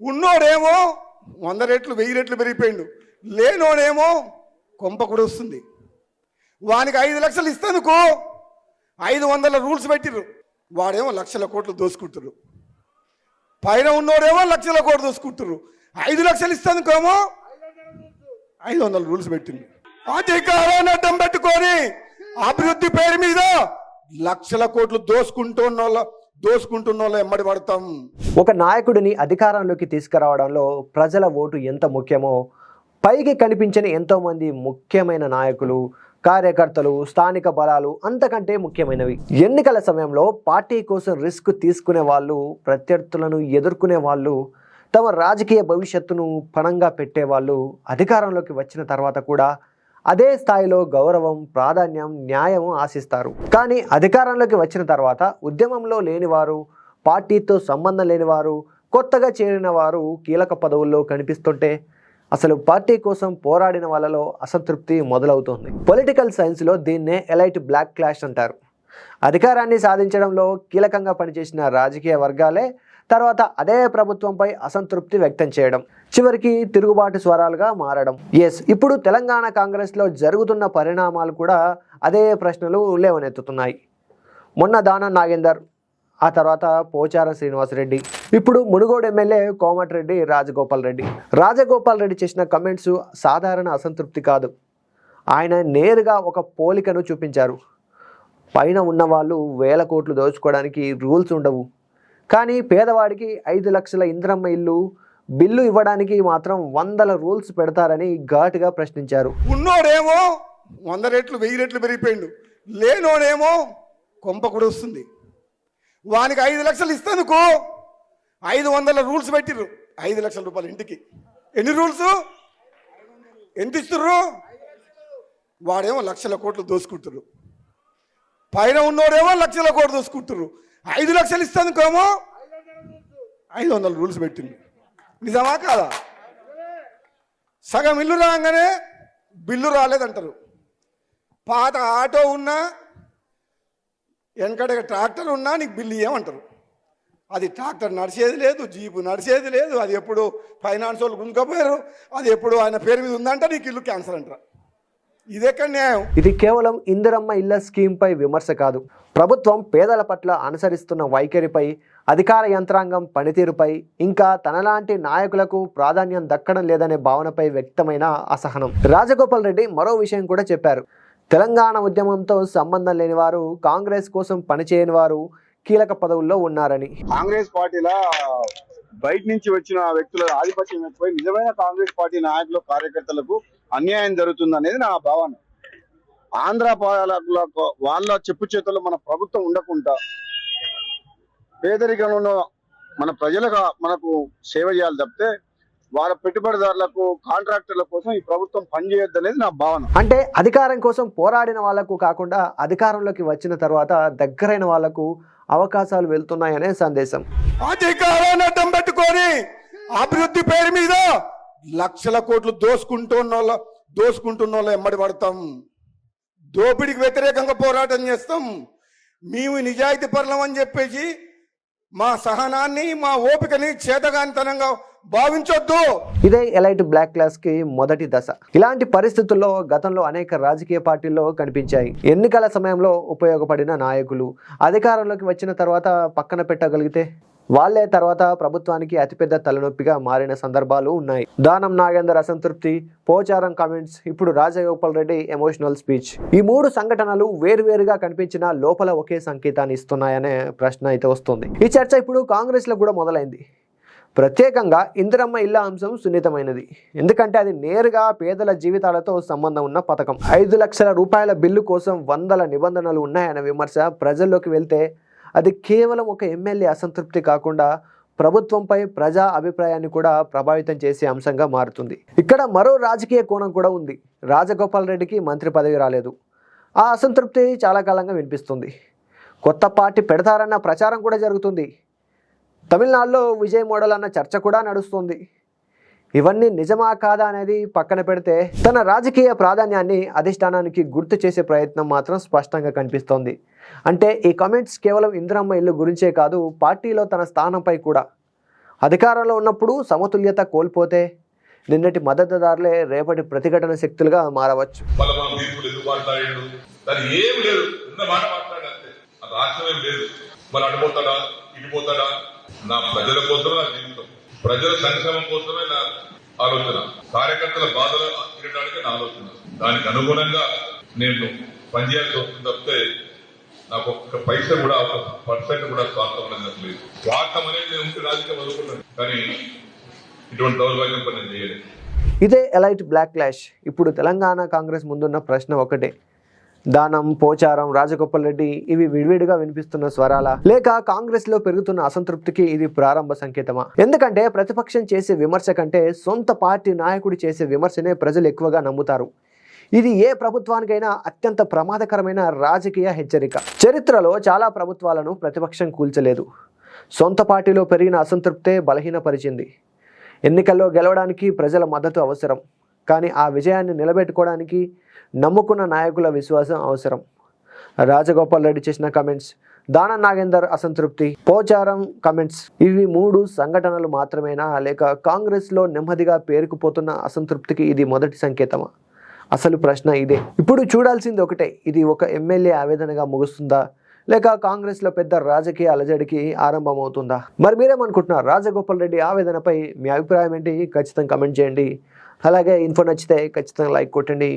ఉన్నోడేమో 100 రెట్లు 1000 రెట్లు పెరిగిపోయిండు, లేనోడేమో కొంప కూడా వస్తుంది. వానికి 5 లక్షలు ఇస్తేందుకు 500 రూల్స్ పెట్టిర్రు, వాడేమో లక్షల కోట్లు దోసుకుంటారు. పైన ఉన్నోడేమో లక్షల కోట్లు దోసుకుంటారు. 5 లక్షలు ఇస్తేందుకేమో 500 రూల్స్ పెట్టింది. అధికారాన్ని అడ్డం పెట్టుకొని అభివృద్ధి పేరు మీద లక్షల కోట్లు దోసుకుంటున్న వాళ్ళు ఎమ్మడి పడతాం. ఒక నాయకుడిని అధికారంలోకి తీసుకురావడంలో ప్రజల ఓటు ఎంత ముఖ్యమో, పైకి కనిపించని ఎంతోమంది ముఖ్యమైన నాయకులు, కార్యకర్తలు, స్థానిక బలాలు అంతకంటే ముఖ్యమైనవి. ఎన్నికల సమయంలో పార్టీ కోసం రిస్క్ తీసుకునే వాళ్ళు, ప్రత్యర్థులను ఎదుర్కొనే వాళ్ళు, తమ రాజకీయ భవిష్యత్తును పణంగా పెట్టేవాళ్ళు అధికారంలోకి వచ్చిన తర్వాత కూడా అదే స్థాయిలో గౌరవం, ప్రాధాన్యం, న్యాయం ఆశిస్తారు. కానీ అధికారంలోకి వచ్చిన తర్వాత ఉద్యమంలో లేనివారు, పార్టీతో సంబంధం లేనివారు, కొత్తగా చేరిన వారు కీలక పదవుల్లో కనిపిస్తుంటే అసలు పార్టీ కోసం పోరాడిన వాళ్ళలో అసంతృప్తి మొదలవుతుంది. పొలిటికల్ సైన్స్లో దీన్నే ఎలైట్ బ్లాక్ క్లాష్ అంటారు. అధికారాన్ని సాధించడంలో కీలకంగా పనిచేసిన రాజకీయ వర్గాలే తర్వాత అదే ప్రభుత్వంపై అసంతృప్తి వ్యక్తం చేయడం, చివరికి తిరుగుబాటు స్వరాలుగా మారడం. ఇప్పుడు తెలంగాణ కాంగ్రెస్లో జరుగుతున్న పరిణామాలు కూడా అదే ప్రశ్నలు లేవనెత్తుతున్నాయి. మొన్న దానం నాగేందర్, ఆ తర్వాత పోచారం శ్రీనివాసరెడ్డి, ఇప్పుడు మునుగోడు ఎమ్మెల్యే కోమటిరెడ్డి రాజగోపాల్ రెడ్డి చేసిన కమెంట్స్ సాధారణ అసంతృప్తి కాదు. ఆయన నేరుగా ఒక పోలికను చూపించారు. పైన ఉన్నవాళ్ళు 1000 కోట్లు దోచుకోవడానికి రూల్స్ ఉండవు, కానీ పేదవాడికి 5 లక్షల ఇంద్రమ్మ ఇల్లు బిల్లు ఇవ్వడానికి మాత్రం 100 రూల్స్ పెడతారని ఘాటుగా ప్రశ్నించారు. ఉన్నోడేమో 100 రెట్లు 1000 రెట్లు పెరిగిపోయిండు, లేనోడేమో కొంప కూడా వస్తుంది. వానికి 5 లక్షలు ఇస్తేందుకు 500 రూల్స్ పెట్టిర్రు. 5 లక్షల రూపాయలు ఇంటికి ఎన్ని రూల్స్, ఎంత ఇస్తుర్రు? వాడేమో లక్షల కోట్లు దోసుకుంటారు. పైన ఉన్నోడేమో లక్షల కోట్లు దోసుకుంటారు. 5 లక్షలు ఇస్తేందుకేమో 500 రూల్స్ పెట్టింది. నిజమా కాదా? సగం ఇల్లు రాగానే బిల్లు రాలేదంటారు. పాత ఆటో ఉన్నా, వెనకడ ట్రాక్టర్ ఉన్నా నీకు బిల్లు ఇవ్వమంటారు. అది ట్రాక్టర్ నడిచేది లేదు, జీపు నడిచేది లేదు, అది ఎప్పుడు ఫైనాన్స్ వాళ్ళు గుంజుకపోయారు, అది ఎప్పుడు ఆయన పేరు మీద ఉందంటే నీకు ఇల్లు క్యాన్సర్ అంటారు. ఇదెక్కడ న్యాయం? ఇది కేవలం ఇందిరమ్మ ఇళ్ల స్కీమ్పై విమర్శ కాదు. ప్రభుత్వం పేదల పట్ల అనుసరిస్తున్న వైఖరిపై, అధికార యంత్రాంగం పనితీరుపై, ఇంకా తనలాంటి నాయకులకు ప్రాధాన్యం దక్కడం లేదనే భావనపై వ్యక్తమైన అసహనం. రాజగోపాల్ రెడ్డి మరో విషయం కూడా చెప్పారు. తెలంగాణ ఉద్యమంతో సంబంధం లేని వారు, కాంగ్రెస్ కోసం పనిచేయని వారు కీలక పదవుల్లో ఉన్నారని. కాంగ్రెస్ పార్టీలో బయట నుంచి వచ్చిన వ్యక్తుల ఆధిపత్యం ఎక్కువై నిజమైన కాంగ్రెస్ పార్టీ నాయకులు, కార్యకర్తలకు అన్యాయం జరుగుతుంది అనేది నా భావన. ఆంధ్ర పాలకులకు వాళ్ళ చెప్పు చేతుల్లో మన ప్రభుత్వం ఉండకుండా పేదరికంలో మన ప్రజలకు మనకు సేవ చేయాలి తప్పితే వాళ్ళ పెట్టుబడిదారులకు, కాంట్రాక్టర్ల కోసం ఈ ప్రభుత్వం పనిచేయొద్దు అనేది నా భావన. అంటే అధికారం కోసం పోరాడిన వాళ్లకు కాకుండా అధికారంలోకి వచ్చిన తర్వాత దగ్గరైన వాళ్లకు అవకాశాలు వెళ్తున్నాయనే సందేశం. అధికారాన్ని అడ్డం పెట్టుకొని అభివృద్ధి పేరు మీద లక్షల కోట్లు దోసుకుంటున్న వాళ్ళు ఎమ్మడి పడతాం. దోపిడికి వ్యతిరేకంగా పోరాటం చేస్తాం. మేము నిజాయితీ పరులం అని చెప్పేసి మా సహనాన్ని, మా ఓపికని చేతగానితనంగా భావించొద్దు. ఇదే ఎలైట్ బ్లాక్ క్లాస్ కి మొదటి దశ. ఇలాంటి పరిస్థితుల్లో గతంలో అనేక రాజకీయ పార్టీల్లో కనిపించాయి. ఎన్నికల సమయంలో ఉపయోగపడిన నాయకులు అధికారంలోకి వచ్చిన తర్వాత పక్కన పెట్టగలిగితే వాళ్లే తర్వాత ప్రభుత్వానికి అతిపెద్ద తలనొప్పిగా మారిన సందర్భాలు ఉన్నాయి. దానం నాగేందర్ అసంతృప్తి, పోచారం కామెంట్స్, ఇప్పుడు రాజగోపాల్ రెడ్డి ఎమోషనల్ స్పీచ్. ఈ 3 సంఘటనలు వేరువేరుగా కనిపించిన లోపల ఒకే సంకేతాన్ని ఇస్తున్నాయనే ప్రశ్న అయితే వస్తుంది. ఈ చర్చ ఇప్పుడు కాంగ్రెస్ లో కూడా మొదలైంది. ప్రత్యేకంగా ఇందిరమ్మ ఇళ్ల అంశం సున్నితమైనది. ఎందుకంటే అది నేరుగా పేదల జీవితాలతో సంబంధం ఉన్న పథకం. 5 లక్షల రూపాయల బిల్లు కోసం 100 నిబంధనలు ఉన్నాయన్న విమర్శ ప్రజల్లోకి వెళ్తే అది కేవలం ఒక ఎమ్మెల్యే అసంతృప్తి కాకుండా ప్రభుత్వంపై ప్రజా అభిప్రాయాన్ని కూడా ప్రభావితం చేసే అంశంగా మారుతుంది. ఇక్కడ మరో రాజకీయ కోణం కూడా ఉంది. రాజగోపాల్ రెడ్డికి మంత్రి పదవి రాలేదు. ఆ అసంతృప్తి చాలా కాలంగా వినిపిస్తుంది. కొత్త పార్టీ పెడతారన్న ప్రచారం కూడా జరుగుతుంది. తమిళనాడులో విజయ్ మోడల్ అన్న చర్చ కూడా నడుస్తుంది. ఇవన్నీ నిజమా కాదా అనేది పక్కన పెడితే తన రాజకీయ ప్రాధాన్యాన్ని అధిష్టానానికి గుర్తు చేసే ప్రయత్నం మాత్రం స్పష్టంగా కనిపిస్తోంది. అంటే ఈ కామెంట్స్ కేవలం ఇందిరమ్మ ఇల్లు గురించే కాదు, పార్టీలో తన స్థానంపై కూడా. అధికారంలో ఉన్నప్పుడు సమతుల్యత కోల్పోతే నిన్నటి మద్దతుదారులే రేపటి ప్రతిఘటన శక్తులుగా మారవచ్చు. మళ్ళీ మనం తీర్పులు ఎందుకు మాట్లాడాడు, దాని ఏం లేదు, ఉన్న మాట మాట్లాడంతే. ఆ రాష్ట్రం ఏం లేదు, మళ్ళీ అడిపోతాడా ఇడిపోతాడా. నా ప్రజల కోసమే నా జీవితం, ప్రజల సంక్షేమం కోసమే నా ఆలోచన, కార్యకర్తల బాధలు తీరడానికి నా ఆలోచన. దానికి అనుగుణంగా నేను పనిచేయాల్సి వస్తుంది తప్పితే నాకు ఒక్క పైసా కూడా ఒక పర్సెంట్ కూడా స్వార్థం అనేది లేదు. స్వార్థం అనేది నేను ఉంటే రాజకీయం వదులుకున్నాను, కానీ ఇటువంటి దౌర్భాగ్యం పని నేను చేయలేదు. ఇదే ఎలైట్ బ్లాక్ క్లాష్. ఇప్పుడు తెలంగాణ కాంగ్రెస్ ముందున్న ప్రశ్న ఒకటే, దానం, పోచారం, రాజగోపాల్ రెడ్డి ఇవి విడివిడిగా వినిపిస్తున్న స్వరాల, లేక కాంగ్రెస్ లో పెరుగుతున్న అసంతృప్తికి ఇది ప్రారంభ సంకేతమా? ఎందుకంటే ప్రతిపక్షం చేసే విమర్శ కంటే సొంత పార్టీ నాయకుడు చేసే విమర్శనే ప్రజలు ఎక్కువగా నమ్ముతారు. ఇది ఏ ప్రభుత్వానికైనా అత్యంత ప్రమాదకరమైన రాజకీయ హెచ్చరిక. చరిత్రలో చాలా ప్రభుత్వాలను ప్రతిపక్షం కూల్చలేదు, సొంత పార్టీలో పెరిగిన అసంతృప్తే బలహీనపరిచింది. ఎన్నికల్లో గెలవడానికి ప్రజల మద్దతు అవసరం, కానీ ఆ విజయాన్ని నిలబెట్టుకోవడానికి నమ్ముకున్న నాయకుల విశ్వాసం అవసరం. రాజగోపాల్ రెడ్డి చేసిన కమెంట్స్, దానం నాగేందర్ అసంతృప్తి, పోచారం కమెంట్స్, ఇవి 3 సంఘటనలు మాత్రమేనా, లేక కాంగ్రెస్లో నెమ్మదిగా పేరుకుపోతున్న అసంతృప్తికి ఇది మొదటి సంకేతమా? అసలు ప్రశ్న ఇదే. ఇప్పుడు చూడాల్సింది ఒకటే, ఇది ఒక ఎమ్మెల్యే ఆవేదనగా ముగుస్తుందా, లేక కాంగ్రెస్లో పెద్ద రాజకీయ అలజడికి ఆరంభమవుతుందా? మరి మీరేమనుకుంటున్నారు? రాజగోపాల్ రెడ్డి ఆవేదనపై మీ అభిప్రాయం ఏంటి? ఖచ్చితంగా కమెంట్ చేయండి. అలాగే ఇన్ఫో నచ్చితే ఖచ్చితంగా లైక్ కొట్టండి.